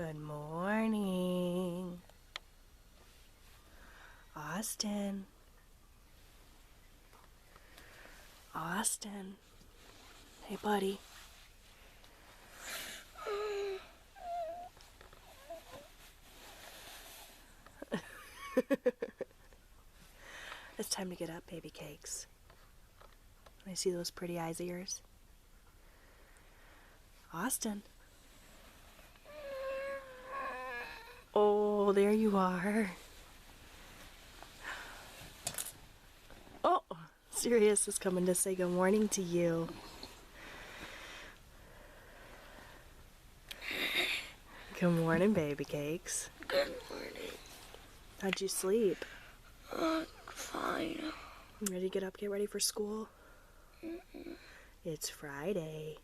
Good morning. Austin. Austin. Hey, buddy. It's time to get up, baby cakes. Can I see those pretty eyes of yours? Austin. Oh, there you are. Oh, Sirius is coming to say good morning to you. Good morning, baby cakes. Good morning. How'd you sleep? Fine. You ready to get up, get ready for school? It's Friday.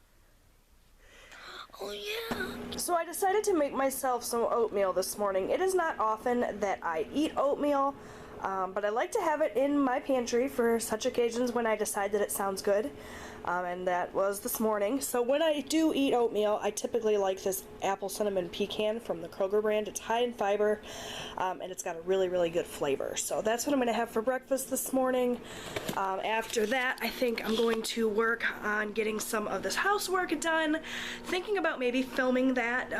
Oh, yeah. So I decided to make myself some oatmeal this morning. It is not often that I eat oatmeal, but I like to have it in my pantry for such occasions when I decide that it sounds good, and that was this morning. So when I do eat oatmeal, I typically like this apple cinnamon pecan from the Kroger brand. It's high in fiber, and it's got a really, really good flavor. So that's what I'm going to have for breakfast this morning. After that, I think I'm going to work on getting some of this housework done, thinking about maybe filming that.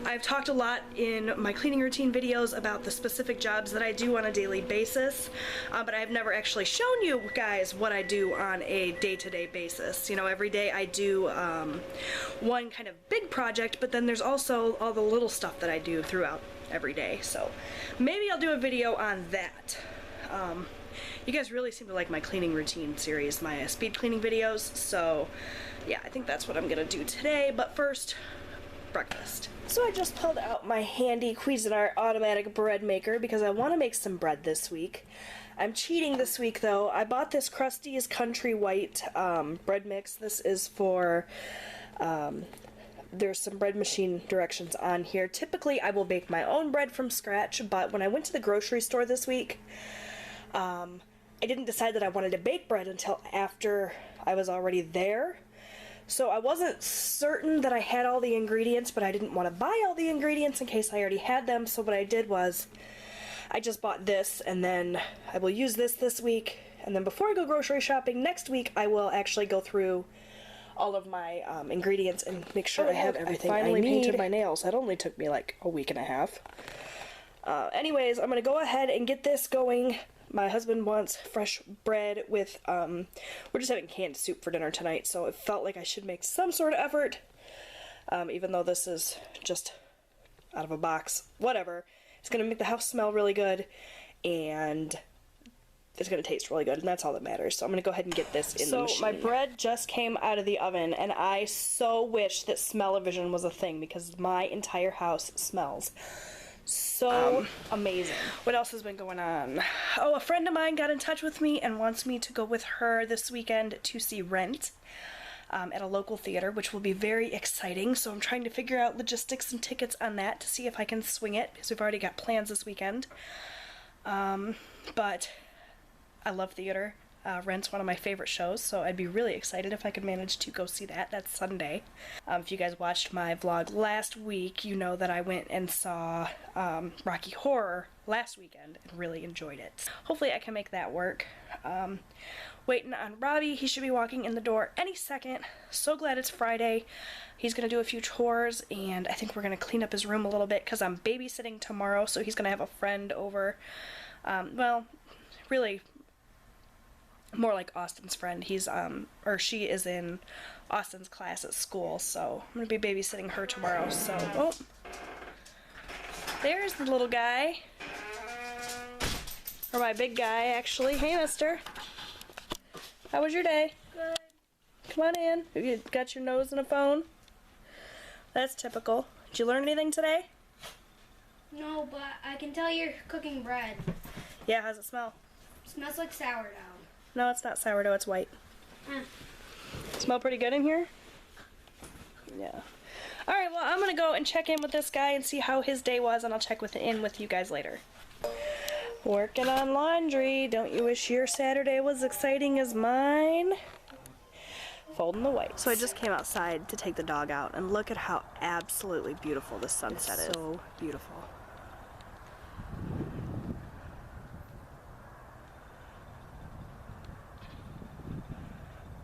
I've talked a lot in my cleaning routine videos about the specific jobs that I do on a daily basis, but I've never actually shown you guys what I do on a day-to-day basis. You know, every day I do one kind of big project, but then there's also all the little stuff that I do throughout every day. So maybe I'll do a video on that. You guys really seem to like my cleaning routine series, my speed cleaning videos, so yeah, I think that's what I'm gonna do today. But first, breakfast. So I just pulled out my handy Cuisinart automatic bread maker because I want to make some bread this week. I'm cheating this week though. I bought this Krusty's Country White bread mix. This is for, there's some bread machine directions on here. Typically I will bake my own bread from scratch, but when I went to the grocery store this week, I didn't decide that I wanted to bake bread until after I was already there. So I wasn't certain that I had all the ingredients, but I didn't want to buy all the ingredients in case I already had them. So what I did was I just bought this, and then I will use this week. And then before I go grocery shopping next week, I will actually go through all of my ingredients and make sure I have everything I need. I finally painted my nails. That only took me like a week and a half. Anyways, I'm going to go ahead and get this going. My husband wants fresh bread with, we're just having canned soup for dinner tonight, so it felt like I should make some sort of effort, even though this is just out of a box. Whatever. It's going to make the house smell really good, and it's going to taste really good, and that's all that matters. So I'm going to go ahead and get this in the machine. So my bread just came out of the oven, and I so wish that smell-o-vision was a thing, because my entire house smells so amazing. What else has been going on? Oh, a friend of mine got in touch with me and wants me to go with her this weekend to see Rent at a local theater, which will be very exciting. So I'm trying to figure out logistics and tickets on that to see if I can swing it, because we've already got plans this weekend. But I love theater. Rent's one of my favorite shows, so I'd be really excited if I could manage to go see that. That's Sunday. If you guys watched my vlog last week, you know that I went and saw Rocky Horror last weekend and really enjoyed it. Hopefully I can make that work. Waiting on Robbie. He should be walking in the door any second. So glad it's Friday. He's going to do a few chores, and I think we're going to clean up his room a little bit because I'm babysitting tomorrow, so he's going to have a friend over. Well, really more like Austin's friend. He's or she is in Austin's class at school, so I'm gonna be babysitting her tomorrow. So, oh, there's the little guy, or my big guy actually. Hey, mister, how was your day? Good. Come on in. Have you got your nose in a phone? That's typical. Did you learn anything today? No, but I can tell you're cooking bread. Yeah, how's it smell? It smells like sourdough. No, it's not sourdough, it's white. Smell pretty good in here? Yeah. Alright, well, I'm gonna go and check in with this guy and see how his day was, and I'll check in with you guys later. Working on laundry. Don't you wish your Saturday was exciting as mine? folding the white. So I just came outside to take the dog out, and look at how absolutely beautiful the sunset is. So beautiful.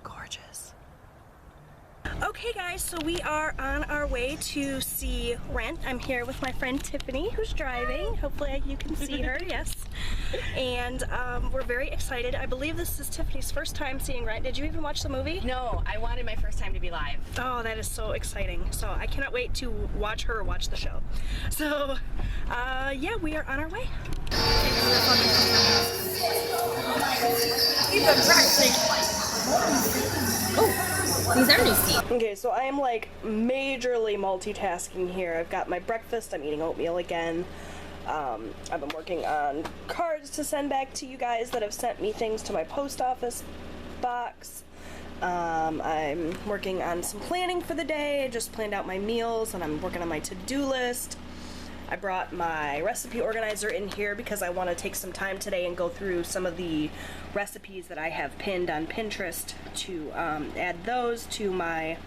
Gorgeous. Okay guys, so we are on our way to see Rent. I'm here with my friend Tiffany, who's driving. Hopefully you can see her, yes. And we're very excited. I believe this is Tiffany's first time seeing Rent. Did you even watch the movie? No, I wanted my first time to be live. Oh, that is so exciting. So I cannot wait to watch her watch the show. So, yeah, we are on our way. These are new seats. Okay, so I am like majorly multitasking here. I've got my breakfast, I'm eating oatmeal again. I've been working on cards to send back to you guys that have sent me things to my post office box. I'm working on some planning for the day. I just planned out my meals and I'm working on my to-do list. I brought my recipe organizer in here because I want to take some time today and go through some of the recipes that I have pinned on Pinterest to add those to my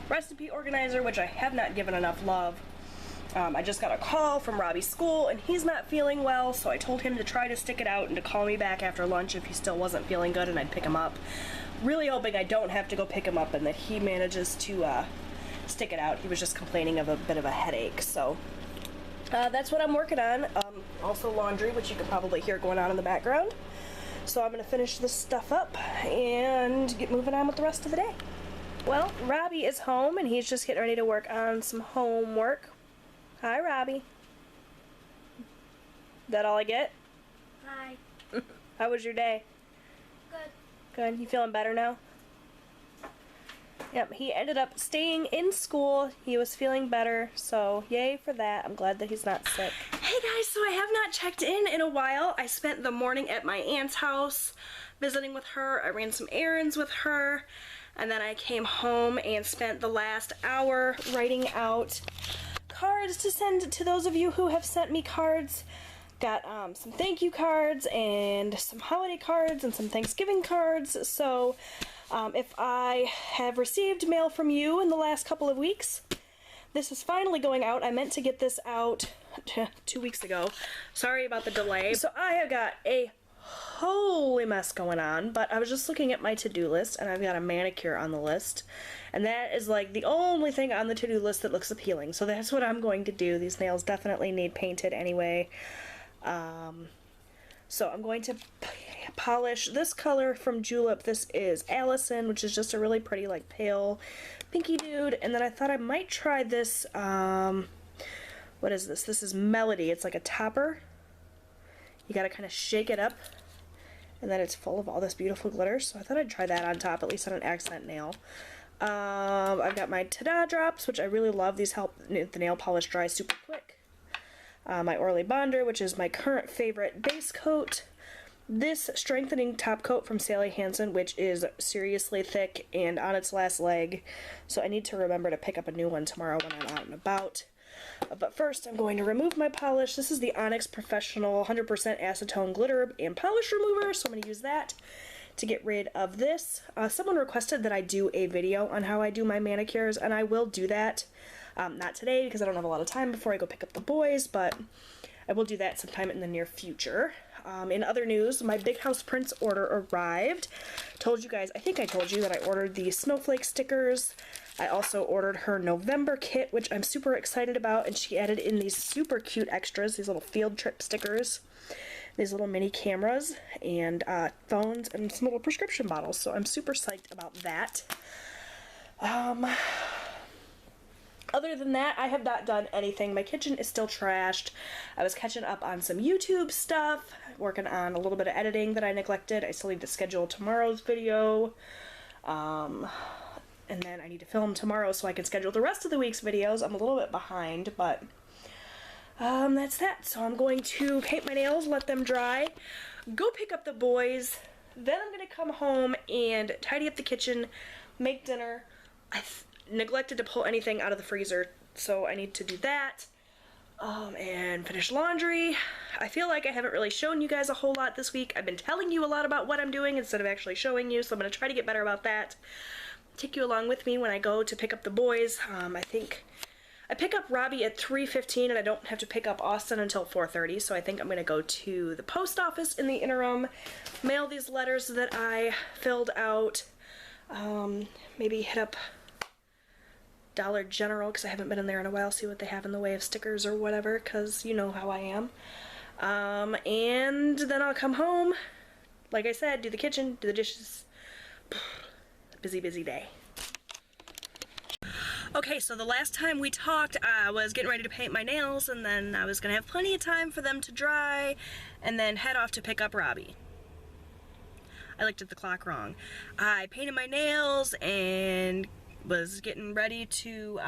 recipe organizer, which I have not given enough love. I just got a call from Robbie's school and he's not feeling well, so I told him to try to stick it out and to call me back after lunch if he still wasn't feeling good and I'd pick him up. Really hoping I don't have to go pick him up and that he manages to stick it out. He was just complaining of a bit of a headache, so that's what I'm working on. Also laundry, which you can probably hear going on in the background. So I'm gonna finish this stuff up and get moving on with the rest of the day. Well, Robbie is home and he's just getting ready to work on some homework. Hi, Robbie. That all I get? Hi. How was your day? Good. Good. You feeling better now? Yep, he ended up staying in school. He was feeling better, so yay for that. I'm glad that he's not sick. Hey guys, so I have not checked in a while. I spent the morning at my aunt's house visiting with her. I ran some errands with her, and then I came home and spent the last hour writing out cards to send to those of you who have sent me cards. Got some thank you cards and some holiday cards and some Thanksgiving cards. So if I have received mail from you in the last couple of weeks, this is finally going out. I meant to get this out 2 weeks ago. Sorry about the delay. So I have got a holy mess going on, but I was just looking at my to-do list and I've got a manicure on the list. And that is like the only thing on the to-do list that looks appealing. So that's what I'm going to do. These nails definitely need painted anyway. So I'm going to polish this color from Julep. This is Allison, which is just a really pretty like pale pinky nude. And then I thought I might try this, what is this? This is Melody. It's like a topper. You gotta kind of shake it up. And then it's full of all this beautiful glitter. So I thought I'd try that on top, at least on an accent nail. I've got my Ta-Da drops, which I really love. These help the nail polish dry super quick. My Orly Bonder, which is my current favorite base coat. This strengthening top coat from Sally Hansen, which is seriously thick and on its last leg. So I need to remember to pick up a new one tomorrow when I'm out and about. But first, I'm going to remove my polish. This is the Onyx Professional 100% Acetone Glitter and Polish Remover, so I'm going to use that to get rid of this. Someone requested that I do a video on how I do my manicures, and I will do that. Not today, because I don't have a lot of time before I go pick up the boys, but I will do that sometime in the near future. In other news, my Big House Prince order arrived. Told you guys, I think I told you that I ordered the snowflake stickers. I also ordered her November kit, which I'm super excited about, and she added in these super cute extras, these little field trip stickers, these little mini cameras, and phones, and some little prescription bottles, so I'm super psyched about that. Other than that, I have not done anything. My kitchen is still trashed. I was catching up on some YouTube stuff, working on a little bit of editing that I neglected. I still need to schedule tomorrow's video. And then I need to film tomorrow so I can schedule the rest of the week's videos. I'm a little bit behind, but that's that. So I'm going to paint my nails, let them dry, go pick up the boys. Then I'm going to come home and tidy up the kitchen, make dinner. I neglected to pull anything out of the freezer, so I need to do that. And finish laundry. I feel like I haven't really shown you guys a whole lot this week. I've been telling you a lot about what I'm doing instead of actually showing you, so I'm going to try to get better about that. take you along with me when I go to pick up the boys. I think I pick up Robbie at 3:15 and I don't have to pick up Austin until 4:30, so I think I'm going to go to the post office in the interim, mail these letters that I filled out, maybe hit up Dollar General because I haven't been in there in a while, see what they have in the way of stickers or whatever, because you know how I am. And then I'll come home, like I said, do the kitchen, do the dishes. Busy, busy day. Okay, so the last time we talked, I was getting ready to paint my nails, and then I was gonna have plenty of time for them to dry, and then head off to pick up Robbie. I looked at the clock wrong. I painted my nails and was getting ready to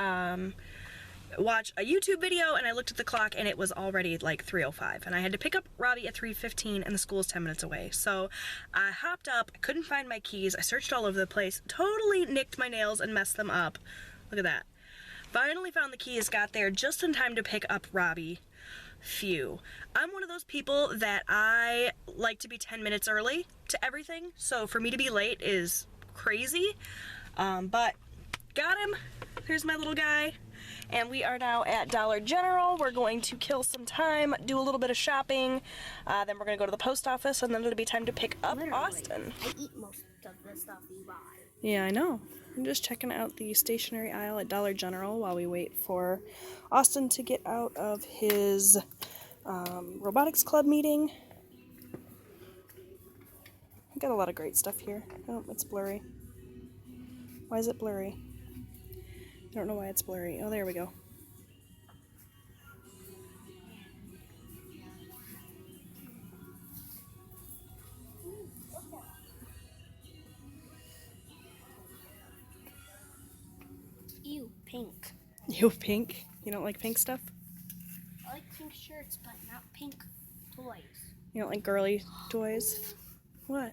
watch a YouTube video, and I looked at the clock and it was already like 3:05, and I had to pick up Robbie at 3:15 and the school's 10 minutes away. So I hopped up, I couldn't find my keys, I searched all over the place, totally nicked my nails and messed them up. Look at that. Finally found the keys, got there just in time to pick up Robbie. Phew. I'm one of those people that I like to be 10 minutes early to everything, so for me to be late is crazy, but got him. Here's my little guy. And we are now at Dollar General. We're going to kill some time, do a little bit of shopping, then we're going to go to the post office, and then it'll be time to pick up Austin. I eat most of the stuff you buy. Yeah, I know. I'm just checking out the stationery aisle at Dollar General while we wait for Austin to get out of his robotics club meeting. I've got a lot of great stuff here. Oh, it's blurry. Why is it blurry? I don't know why it's blurry. Oh, there we go. Ew, pink. You pink? You don't like pink stuff? I like pink shirts, but not pink toys. You don't like girly toys? What?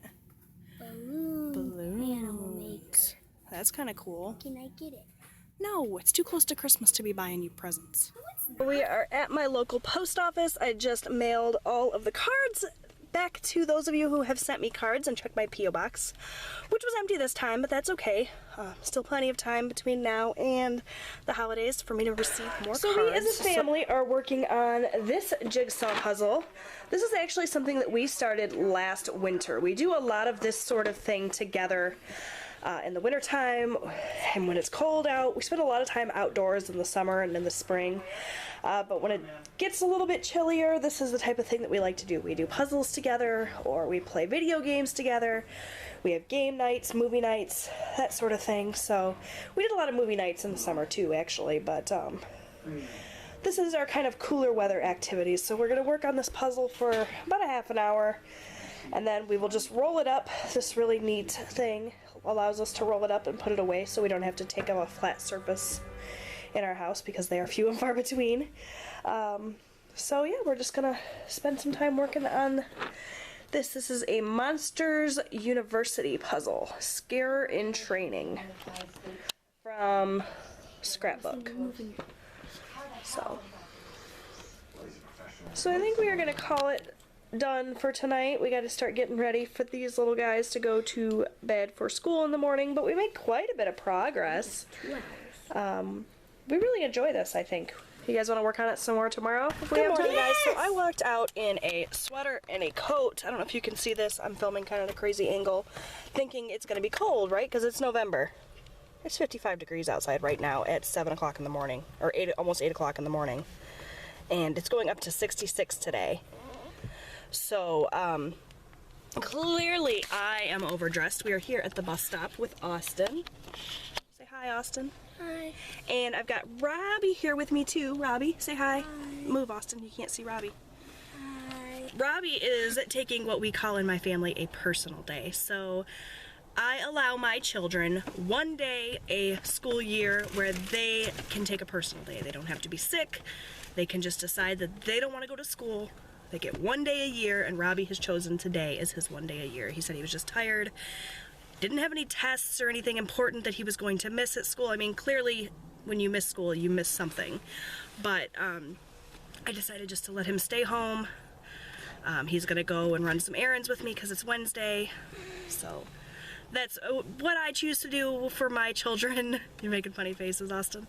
Balloon. Animal maker. That's kind of cool. Can I get it? No, it's too close to Christmas to be buying you presents. No, it's not. We are at my local post office. I just mailed all of the cards back to those of you who have sent me cards and checked my P.O. box, which was empty this time, but that's okay. Still plenty of time between now and the holidays for me to receive more cards. So we as a family are working on this jigsaw puzzle. This is actually something that we started last winter. We do a lot of this sort of thing together in the wintertime and when it's cold out. We spend a lot of time outdoors in the summer and in the spring. But when it gets a little bit chillier, this is the type of thing that we like to do. We do puzzles together, or we play video games together. We have game nights, movie nights, that sort of thing. So we did a lot of movie nights in the summer too, actually, but this is our kind of cooler weather activities. So we're going to work on this puzzle for about a half an hour, and then we will just roll it up. This really neat thing allows us to roll it up and put it away so we don't have to take up a flat surface in our house because they are few and far between. So yeah, we're just gonna spend some time working on this. This is a Monsters University puzzle, Scare in Training, from Scrapbook. So I think we are gonna call it done for tonight. We got to start getting ready for these little guys to go to bed for school in the morning, but we made quite a bit of progress. We really enjoy this, I think. You guys want to work on it some more tomorrow? If we have time, guys. So I walked out in a sweater and a coat. I don't know if you can see this. I'm filming kind of at a crazy angle, thinking it's going to be cold, right? Because it's November. It's 55 degrees outside right now at 7 o'clock in the morning, or almost 8 o'clock in the morning. And it's going up to 66 today. So, clearly I am overdressed. We are here at the bus stop with Austin. Say hi, Austin. Hi. And I've got Robbie here with me too. Robbie, say hi. Hi. Move, Austin. You can't see Robbie. Hi. Robbie is taking what we call in my family a personal day. So I allow my children one day a school year where they can take a personal day. They don't have to be sick. They can just decide that they don't want to go to school. They get one day a year, and Robbie has chosen today as his one day a year. He said he was just tired, didn't have any tests or anything important that he was going to miss at school. I mean, clearly, when you miss school, you miss something. But I decided just to let him stay home. He's going to go and run some errands with me because it's Wednesday. So that's what I choose to do for my children. You're making funny faces, Austin.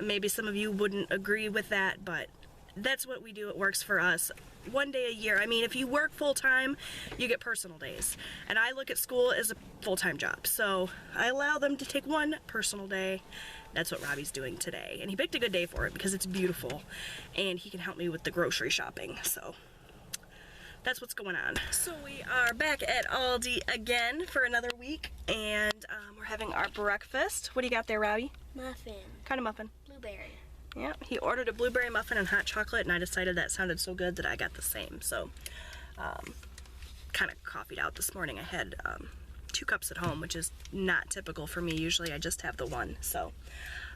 Maybe some of you wouldn't agree with that, but that's what we do. It works for us. One day a year. I mean, if you work full-time, you get personal days. And I look at school as a full-time job. So I allow them to take one personal day. That's what Robbie's doing today. And he picked a good day for it because it's beautiful. And he can help me with the grocery shopping. So that's what's going on. So we are back at Aldi again for another week. And we're having our breakfast. What do you got there, Robbie? Muffin. Kind of muffin. Blueberry. Yeah, he ordered a blueberry muffin and hot chocolate, and I decided that sounded so good that I got the same. So, kind of coffeeed out this morning. I had 2 cups at home, which is not typical for me. Usually I just have the one. So,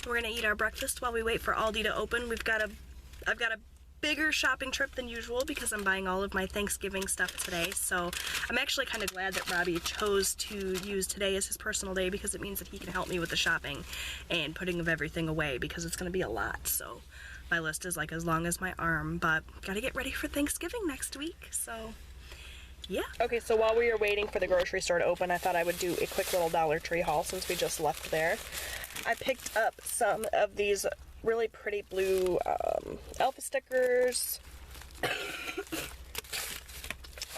we're gonna eat our breakfast while we wait for Aldi to open. I've got a bigger shopping trip than usual because I'm buying all of my Thanksgiving stuff today. So I'm actually kind of glad that Robbie chose to use today as his personal day because it means that he can help me with the shopping and putting of everything away because it's going to be a lot. So my list is like as long as my arm, but gotta get ready for Thanksgiving next week. So yeah. Okay, so while we were waiting for the grocery store to open, I thought I would do a quick little Dollar Tree haul since we just left there. I picked up some of these really pretty blue Elfa stickers.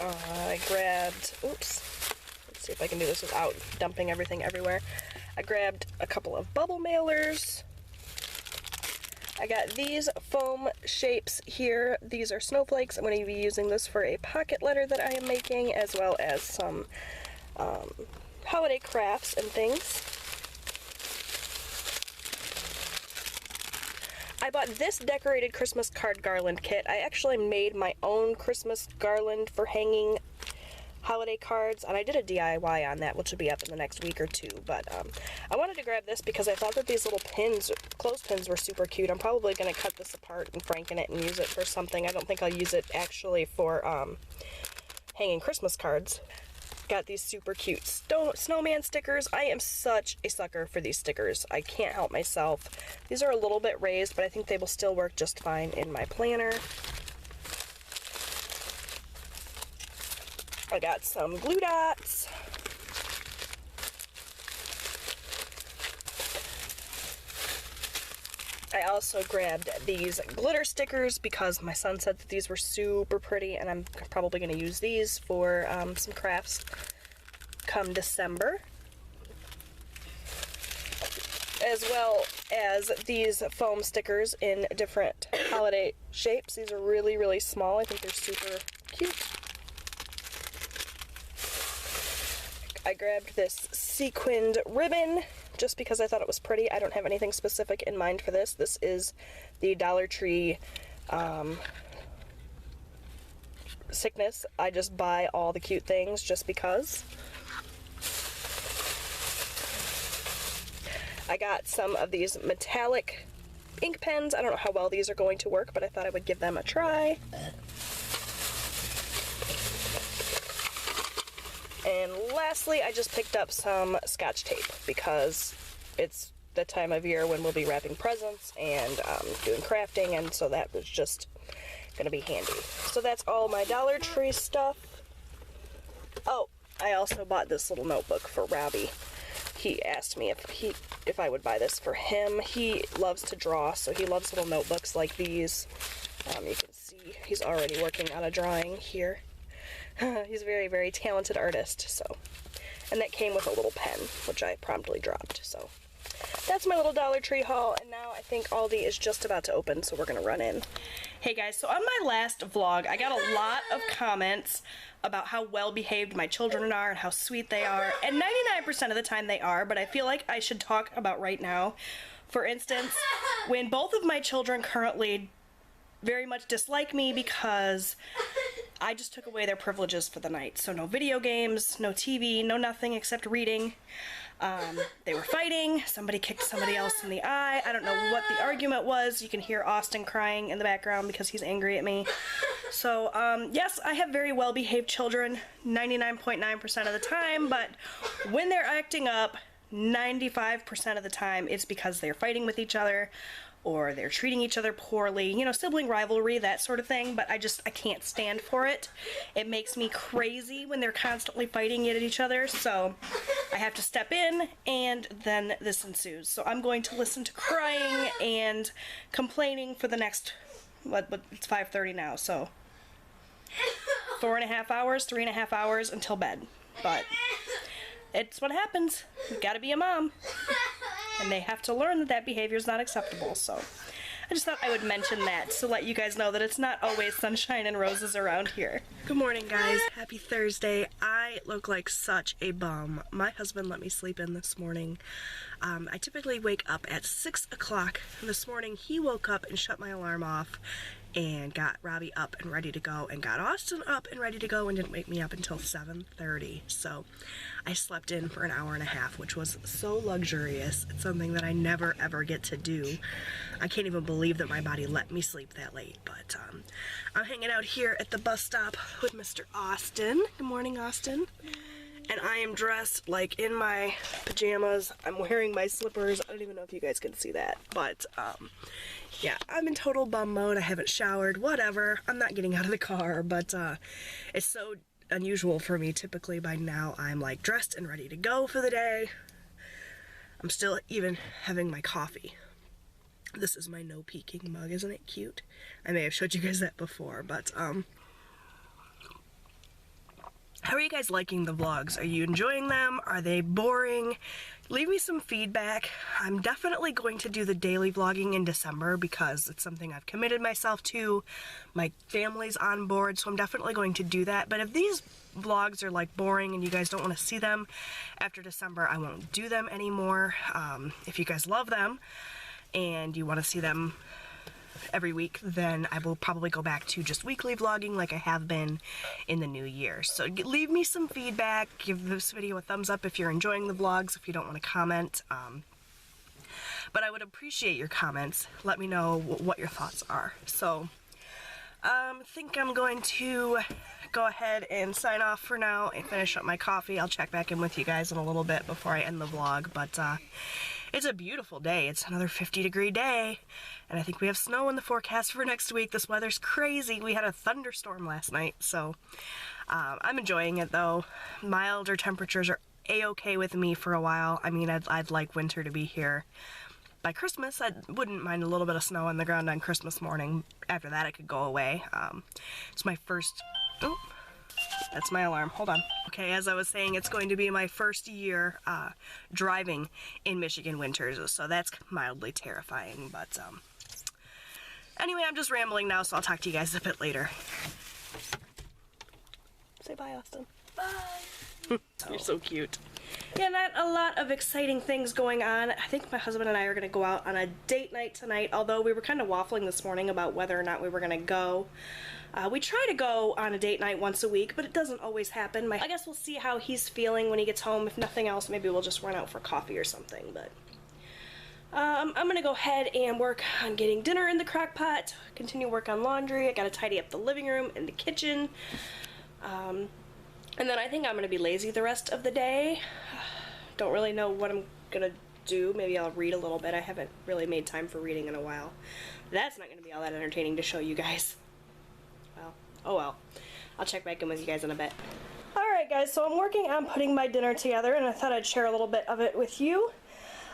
I grabbed, oops, let's see if I can do this without dumping everything everywhere. I grabbed a couple of bubble mailers. I got these foam shapes here. These are snowflakes. I'm going to be using this for a pocket letter that I am making, as well as some holiday crafts and things. I bought this decorated Christmas card garland kit. I actually made my own Christmas garland for hanging holiday cards, and I did a DIY on that, which will be up in the next week or two, but I wanted to grab this because I thought that these little pins, clothespins, were super cute. I'm probably going to cut this apart and franken it and use it for something. I don't think I'll use it actually for hanging Christmas cards. Got these super cute snowman stickers. I am such a sucker for these stickers. I can't help myself. These are a little bit raised, but I think they will still work just fine in my planner. I got some glue dots. I also grabbed these glitter stickers because my son said that these were super pretty, and I'm probably going to use these for some crafts come December. As well as these foam stickers in different holiday shapes. These are really, really small. I think they're super cute. I grabbed this sequined ribbon just because I thought it was pretty. I don't have anything specific in mind for this. This is the Dollar Tree sickness. I just buy all the cute things just because. I got some of these metallic ink pens. I don't know how well these are going to work, but I thought I would give them a try. And lastly, I just picked up some Scotch tape because it's the time of year when we'll be wrapping presents and doing crafting, and so that was just going to be handy. So that's all my Dollar Tree stuff. Oh, I also bought this little notebook for Robbie. He asked me if I would buy this for him. He loves to draw, so he loves little notebooks like these. You can see he's already working on a drawing here. He's a very, very talented artist, so. And that came with a little pen, which I promptly dropped, so. That's my little Dollar Tree haul, and now I think Aldi is just about to open, so we're gonna run in. Hey guys, so on my last vlog, I got a lot of comments about how well behaved my children are and how sweet they are, and 99% of the time they are, but I feel like I should talk about right now. For instance, when both of my children currently very much dislike me because I just took away their privileges for the night. So no video games, no TV, no nothing except reading. They were fighting. Somebody kicked somebody else in the eye. I don't know what the argument was. You can hear Austin crying in the background because he's angry at me. So, yes, I have very well-behaved children 99.9% of the time, but when they're acting up, 95% of the time it's because they're fighting with each other or they're treating each other poorly, you know, sibling rivalry, that sort of thing, but I can't stand for it. It makes me crazy when they're constantly fighting at each other, so I have to step in, and then this ensues. So I'm going to listen to crying and complaining for the next, it's 5:30 now, so 3.5 hours until bed, but it's what happens. You gotta be a mom. And they have to learn that that behavior is not acceptable, so I just thought I would mention that to let you guys know that it's not always sunshine and roses around here. Good morning, guys. Happy Thursday. I look like such a bum. My husband let me sleep in this morning. I typically wake up at 6 o'clock. This morning he woke up and shut my alarm off and got Robbie up and ready to go and got Austin up and ready to go and didn't wake me up until 7:30. So I slept in for an hour and a half, which was so luxurious. It's something that I never ever get to do. I can't even believe that my body let me sleep that late, but I'm hanging out here at the bus stop with Mr. Austin. Good morning, Austin. And I am dressed like in my pajamas. I'm wearing my slippers. I don't even know if you guys can see that, but yeah, I'm in total bum mode. I haven't showered, whatever. I'm not getting out of the car, but it's so unusual for me. Typically by now I'm like dressed and ready to go for the day. I'm still even having my coffee. This is my no peeking mug. Isn't it cute? I may have showed you guys that before, but how are you guys liking the vlogs? Are you enjoying them? Are they boring? Leave me some feedback. I'm definitely going to do the daily vlogging in December because it's something I've committed myself to. My family's on board, so I'm definitely going to do that. But if these vlogs are like boring and you guys don't want to see them after December, I won't do them anymore. If you guys love them and you want to see them every week, then I will probably go back to just weekly vlogging like I have been in the new year. So leave me some feedback, give this video a thumbs up if you're enjoying the vlogs, if you don't want to comment, but I would appreciate your comments. Let me know what your thoughts are. So I think I'm going to go ahead and sign off for now and finish up my coffee. I'll check back in with you guys in a little bit before I end the vlog, but it's a beautiful day. It's another 50-degree day, and I think we have snow in the forecast for next week. This weather's crazy. We had a thunderstorm last night, so I'm enjoying it though. Milder temperatures are a-okay with me for a while. I mean, I'd like winter to be here. By Christmas, I wouldn't mind a little bit of snow on the ground on Christmas morning. After that, it could go away. It's my first... Oh, that's my alarm. Hold on. Okay, as I was saying, it's going to be my first year driving in Michigan winters, so that's mildly terrifying, but anyway, I'm just rambling now, so I'll talk to you guys a bit later. Say bye, Austin. Bye. You're so cute. Yeah, not a lot of exciting things going on. I think my husband and I are going to go out on a date night tonight, although we were kind of waffling this morning about whether or not we were going to go. We try to go on a date night once a week, but it doesn't always happen. I guess we'll see how he's feeling when he gets home. If nothing else, maybe we'll just run out for coffee or something, but I'm going to go ahead and work on getting dinner in the crock pot, continue work on laundry. I got to tidy up the living room and the kitchen. And then I think I'm going to be lazy the rest of the day. Don't really know what I'm going to do. Maybe I'll read a little bit. I haven't really made time for reading in a while. That's not going to be all that entertaining to show you guys. Well, oh well. I'll check back in with you guys in a bit. Alright guys, so I'm working on putting my dinner together, and I thought I'd share a little bit of it with you.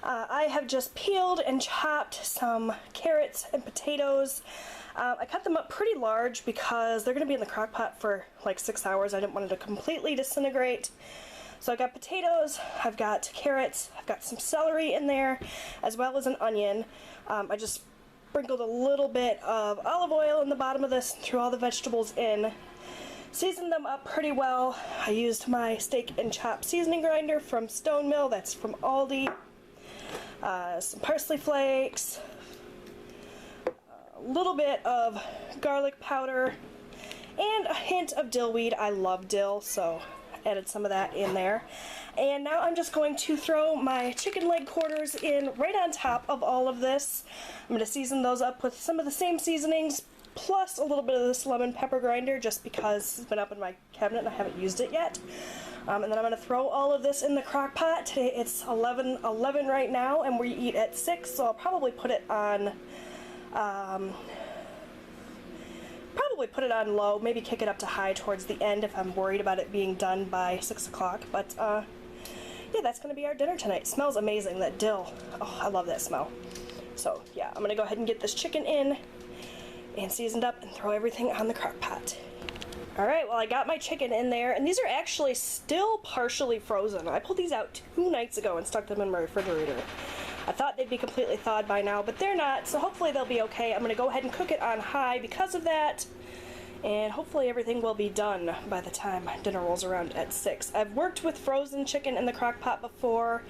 I have just peeled and chopped some carrots and potatoes. I cut them up pretty large because they're going to be in the crock pot for like 6 hours. I didn't want it to completely disintegrate. So I got potatoes, I've got carrots, I've got some celery in there, as well as an onion. I just sprinkled a little bit of olive oil in the bottom of this and threw all the vegetables in. Seasoned them up pretty well. I used my steak and chop seasoning grinder from Stone Mill, that's from Aldi. Some parsley flakes, a little bit of garlic powder, and a hint of dill weed. I love dill, so I added some of that in there. And now I'm just going to throw my chicken leg quarters in right on top of all of this. I'm going to season those up with some of the same seasonings, plus a little bit of this lemon pepper grinder just because it's been up in my cabinet and I haven't used it yet. And then I'm going to throw all of this in the crock pot. Today it's 11:11 right now, and we eat at 6, so I'll probably put it on low, maybe kick it up to high towards the end if I'm worried about it being done by 6 o'clock. But yeah, that's going to be our dinner tonight. It smells amazing, that dill. Oh, I love that smell. So yeah, I'm going to go ahead and get this chicken in and seasoned up and throw everything on the crock pot. Alright, well, I got my chicken in there, and these are actually still partially frozen. I pulled these out 2 nights ago and stuck them in my refrigerator. I thought they'd be completely thawed by now, but they're not, so hopefully they'll be okay. I'm going to go ahead and cook it on high because of that, and hopefully everything will be done by the time dinner rolls around at 6. I've worked with frozen chicken in the crock pot before,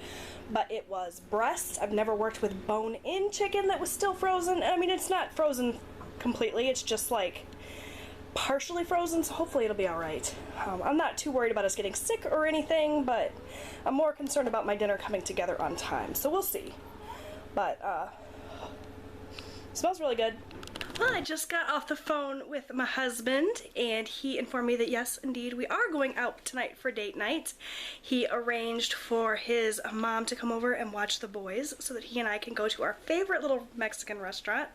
but it was breast. I've never worked with bone-in chicken that was still frozen. I mean, it's not frozen completely, it's just like partially frozen, so hopefully it'll be alright. I'm not too worried about us getting sick or anything, but I'm more concerned about my dinner coming together on time, so we'll see. But smells really good. Well, I just got off the phone with my husband, and he informed me that yes, indeed, we are going out tonight for date night. He arranged for his mom to come over and watch the boys so that he and I can go to our favorite little Mexican restaurant.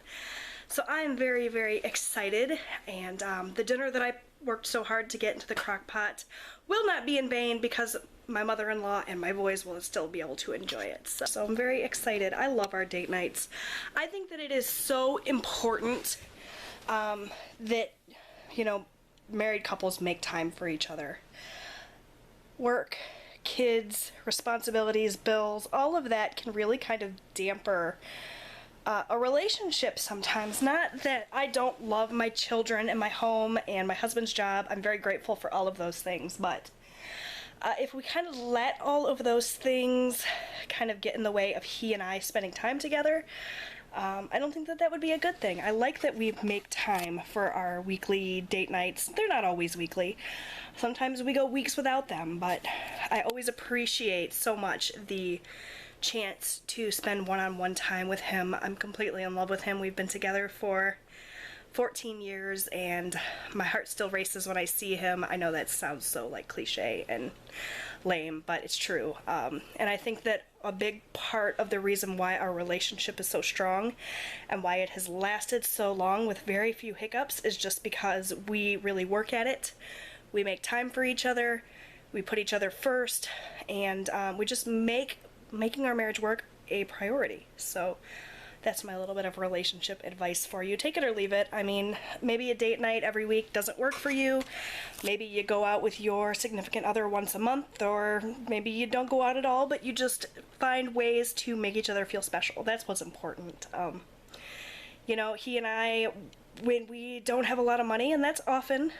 So I'm very, very excited, and the dinner that I worked so hard to get into the crock pot will not be in vain because my mother-in-law and my boys will still be able to enjoy it. So I'm very excited. I love our date nights. I think that it is so important that, you know, married couples make time for each other. Work, kids, responsibilities, bills, all of that can really kind of damper a relationship sometimes. Not that I don't love my children and my home and my husband's job. I'm very grateful for all of those things, but if we kind of let all of those things kind of get in the way of he and I spending time together, I don't think that that would be a good thing. I like that we make time for our weekly date nights. They're not always weekly. Sometimes we go weeks without them, but I always appreciate so much the chance to spend one-on-one time with him. I'm completely in love with him. We've been together for 14 years, and my heart still races when I see him. I know that sounds so like cliche and lame, but it's true. And I think that a big part of the reason why our relationship is so strong and why it has lasted so long with very few hiccups is just because we really work at it. We make time for each other, we put each other first, and we just making our marriage work a priority. So that's my little bit of relationship advice for you. Take it or leave it. I mean, maybe a date night every week doesn't work for you. Maybe you go out with your significant other once a month, or maybe you don't go out at all, but you just find ways to make each other feel special. That's what's important. You know, he and I, when we don't have a lot of money, and that's often,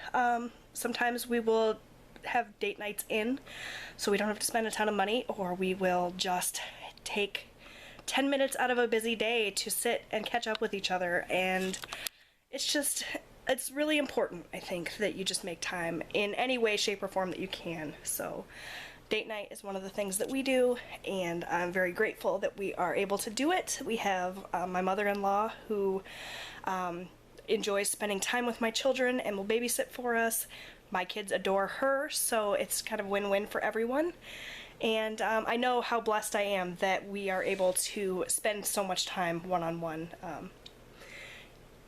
sometimes we will have date nights in so we don't have to spend a ton of money, or we will just take 10 minutes out of a busy day to sit and catch up with each other. And it's really important, I think, that you just make time in any way, shape, or form that you can. So date night is one of the things that we do, and I'm very grateful that we are able to do it. We have my mother-in-law who enjoys spending time with my children and will babysit for us. My kids adore her, so it's kind of win-win for everyone. And I know how blessed I am that we are able to spend so much time one-on-one.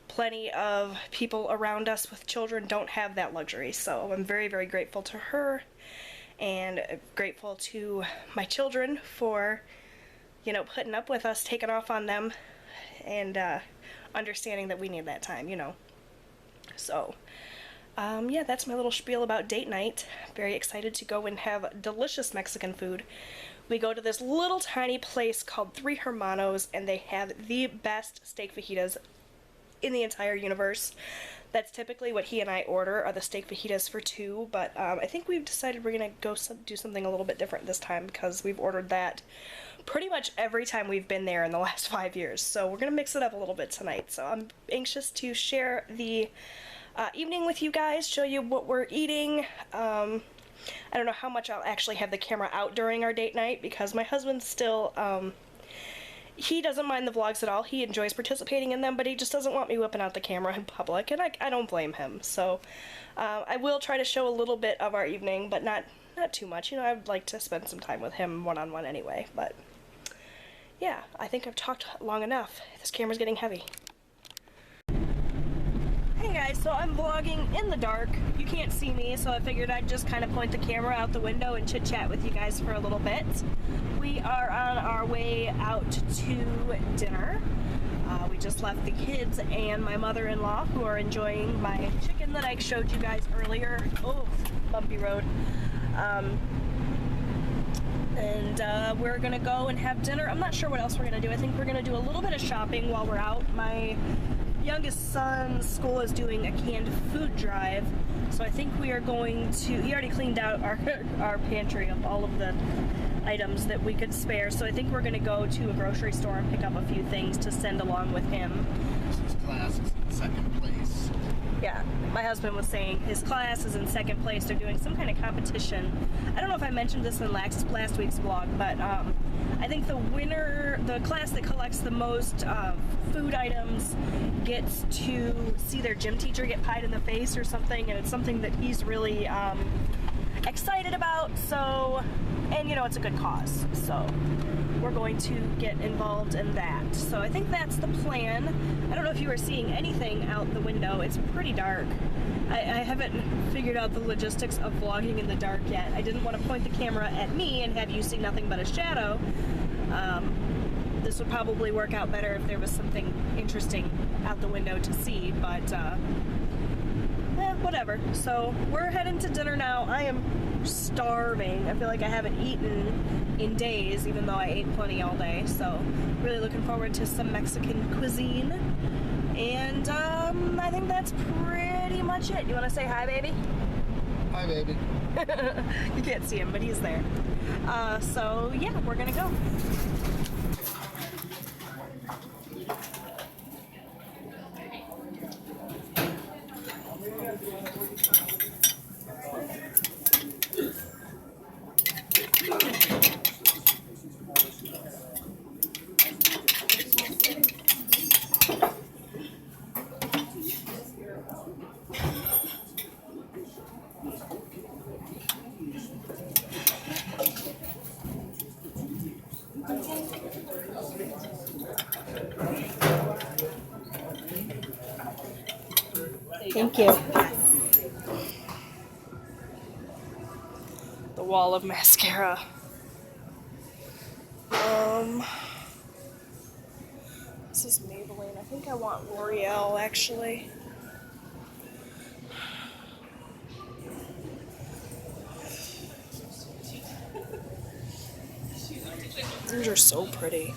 Plenty of people around us with children don't have that luxury, so I'm very, very grateful to her, and grateful to my children for, you know, putting up with us, taking off on them, and understanding that we need that time, you know. So yeah, that's my little spiel about date night. Very excited to go and have delicious Mexican food. We go to this little tiny place called Three Hermanos, and they have the best steak fajitas in the entire universe. That's typically what he and I order, are the steak fajitas for 2, but I think we've decided we're gonna go do something a little bit different this time, because we've ordered that pretty much every time we've been there in the last 5 years. So we're gonna mix it up a little bit tonight. So I'm anxious to share the evening with you guys, show you what we're eating. I don't know how much I'll actually have the camera out during our date night, because my husband still he doesn't mind the vlogs at all. He enjoys participating in them, but he just doesn't want me whipping out the camera in public, and I don't blame him. So I will try to show a little bit of our evening, but not too much. You know, I'd like to spend some time with him one-on-one anyway, but yeah, I think I've talked long enough. This camera's getting heavy. Hey guys, so I'm vlogging in the dark. You can't see me, so I figured I'd just kind of point the camera out the window and chit-chat with you guys for a little bit. We are on our way out to dinner. We just left the kids and my mother-in-law, who are enjoying my chicken that I showed you guys earlier. Oh, bumpy road. We're gonna go and have dinner. I'm not sure what else we're gonna do. I think we're gonna do a little bit of shopping while we're out. My youngest son's school is doing a canned food drive, so I think we are going to, he already cleaned out our pantry of all of the items that we could spare, so I think we're gonna go to a grocery store and pick up a few things to send along with him. His class is in second place. Yeah, my husband was saying his class is in second place. They're doing some kind of competition. I don't know if I mentioned this in last week's vlog, but I think the winner, the class that collects the most food items, gets to see their gym teacher get pied in the face or something, and it's something that he's really excited about. So, and you know, it's a good cause, so we're going to get involved in that. So I think that's the plan. I don't know if you are seeing anything out the window. It's pretty dark. I haven't figured out the logistics of vlogging in the dark yet. I didn't want to point the camera at me and have you see nothing but a shadow. This would probably work out better if there was something interesting out the window to see, but whatever. So we're heading to dinner now. I am starving. I feel like I haven't eaten in days, even though I ate plenty all day. So really looking forward to some Mexican cuisine. And I think that's pretty much it. You want to say hi, baby? Hi, baby. You can't see him, but he's there. So yeah, we're gonna go. Thank you. The wall of mascara. This is Maybelline. I think I want L'Oreal, actually. These are so pretty.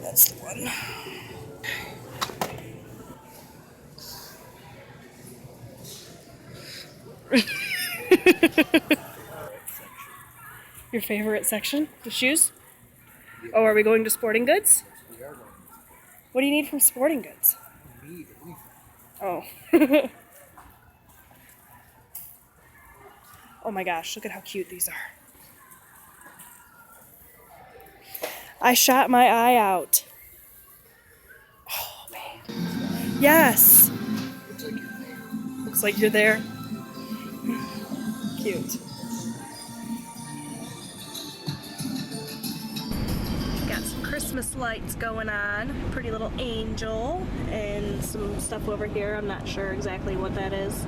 That's the one. Your favorite section? The shoes? Oh, are we going to sporting goods? What do you need from sporting goods? Oh. Oh my gosh, look at how cute these are. I shot my eye out. Oh, man. Yes. Looks like you're there. Cute. Got some Christmas lights going on. Pretty little angel and some stuff over here. I'm not sure exactly what that is.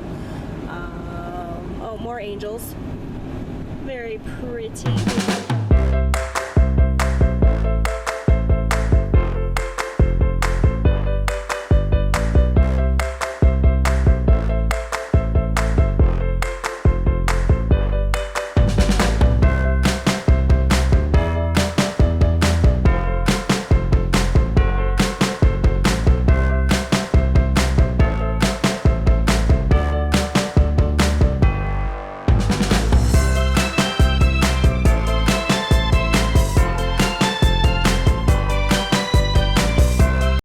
Oh, more angels. Very pretty.